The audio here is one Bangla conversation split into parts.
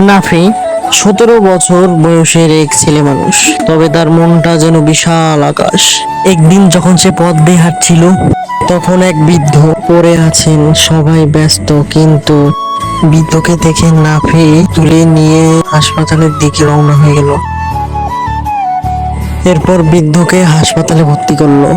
নাফি 17 বছর বয়সের এক ছেলে মানুষ, তবে তার মনটা যেন বিশাল আকাশ। একদিন যখন সে পথ দিয়ে হাঁটছিল, তখন এক বৃদ্ধ পড়ে আছেন। সবাই ব্যস্ত, কিন্তু বৃদ্ধকে দেখে নাফি তুলে নিয়ে হাসপাতালের দিকে রওনা হয়ে গেল। এরপর বৃদ্ধকে হাসপাতালে ভর্তি করলো।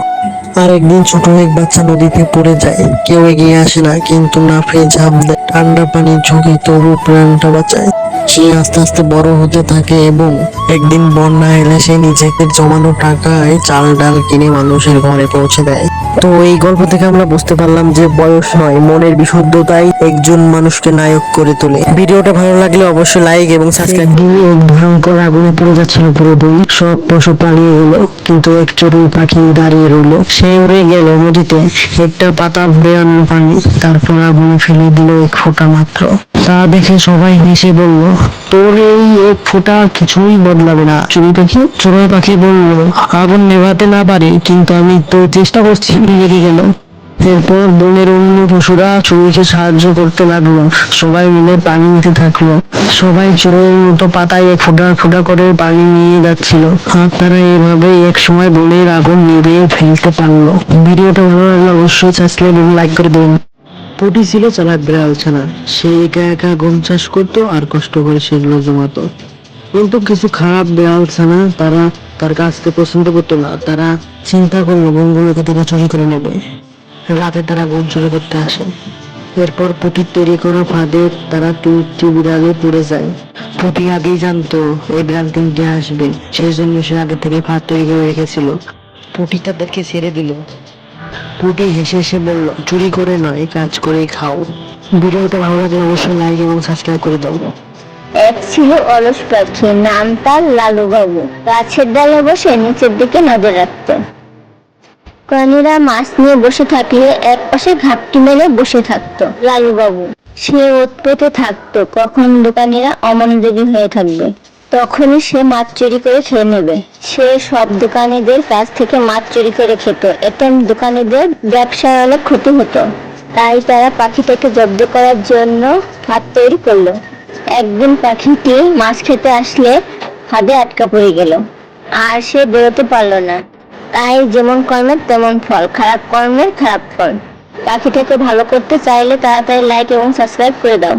আর একদিন ছোট এক বাচ্চা নদীতে পড়ে যায়, কেউ এগিয়ে আসে না, কিন্তু নাফি ঝাঁপ দেয়। ঠান্ডা পানির ঝুঁকি তবু প্রাণটা বাঁচায়। সে আস্তে আস্তে বড় হতে থাকে এবং একদিন বন্যা এলে সে নিজেদের জমানো টাকায় চাল ডাল কিনে মানুষের ঘরে পৌঁছে দেয়। তো এই গল্প থেকে আমরা বুঝতে পারলাম যে বয়স নয়, মনের বিশুদ্ধতাই একজন মানুষকে নায়ক করে তোলে। ভিডিওটা ভালো লাগলে অবশ্যই লাইক এবং সাবস্ক্রাইব। এক ভয়ঙ্কর আগুনে পড়ে যাচ্ছিল পুরো বই, সব পশু পালিয়ে গেল, কিন্তু এক চড়ুই পাখি দাঁড়িয়ে রইল। সে উড়ে গেল নদীতে, একটা পাতা ভরে আনলো পানি, তারপর আগুনে ফেলে দিল এক ফোঁটা মাত্র। তা দেখে সবাই হেসে বলল, তোর এই এক ফোঁটা কিছুই বদলাবে না। চড়ুই পাখি বলল, আগুন নেভাতে না পারি, কিন্তু আমি তো চেষ্টা করছি। লেগে গেল। এরপর বনের অন্য পশুরা চড়ুইকে সাহায্য করতে লাগলো, সবাই মিলে পানি নিতে থাকলো। সবাই চড়ুইয়ের মতো পাতায় এক ফোঁটা ফোঁটা করে পানি নিয়ে যাচ্ছিল, আর তারা এইভাবেই এক সময় বনের আগুন নিভিয়ে ফেলতে পারলো। ভিডিওটা ভালো লাগলে অবশ্যই সাবস্ক্রাইব এবং লাইক করে দেবেন। পুটি ছিল চালাক বিড়াল ছানা। সে একা একা গম চাষ করতো আর কষ্ট করে সেগুলো জমাতো। কিন্তু কিছু খারাপ বিড়াল ছানা তারা তার কাজকে পছন্দ করতো না। তারা চিন্তা করলো গমগুলোকে তারা চুরি করে নেবে। রাতে তারা গম চুরি করতে আসে। এরপর পুটির তৈরি করা ফাঁদে তারা তিনটি বিড়ালে পড়ে যায়। পুটি আগেই জানতো এই বিড়াল তিনটে আসবে, সেই জন্য সে আগে থেকে ফাঁদ তৈরি করে রেখেছিল। পুটি তাদেরকে ছেড়ে দিল। পুটি হেসে হেসে বলল, চুরি করে নয়, কাজ করে খাও। ভিডিওটা ভালো লাগলে অবশ্যই লাইক এবং সাবস্ক্রাইব করে দাও। এক ছিল অলস পাখি, নাম তার লালু বাবু। গাছের ডালে বসে নিচের দিকে নজর রাখত। প্রাণীরা মাছ নিয়ে বসে থাকলে এক পাশে ঘাপটি মেরে বসে থাকতো লালু বাবু। সে ওত পেতে থাকতো কখন দোকানিরা অমনোযোগী হয়ে থাকবে, তখনই সে মাছ চুরি করে খেয়ে নেবে। সে সব দোকানিদের কাছ থেকে মাছ চুরি করে খেত, এতে দোকানিদের ব্যবসায় অনেক ক্ষতি হতো। তাই তারা পাখিটাকে জব্দ করার জন্য ফাঁদ তৈরি করলো। একদিন পাখিটি মাছ খেতে আসলে ফাঁদে আটকা পড়ে গেল, আর সে বেরোতে পারলো না। তাই যেমন কর্মের তেমন ফল, খারাপ কর্মের খারাপ ফল। পাখিটাকে ভালো করতে চাইলে তাড়াতাড়ি লাইক এবং সাবস্ক্রাইব করে দাও।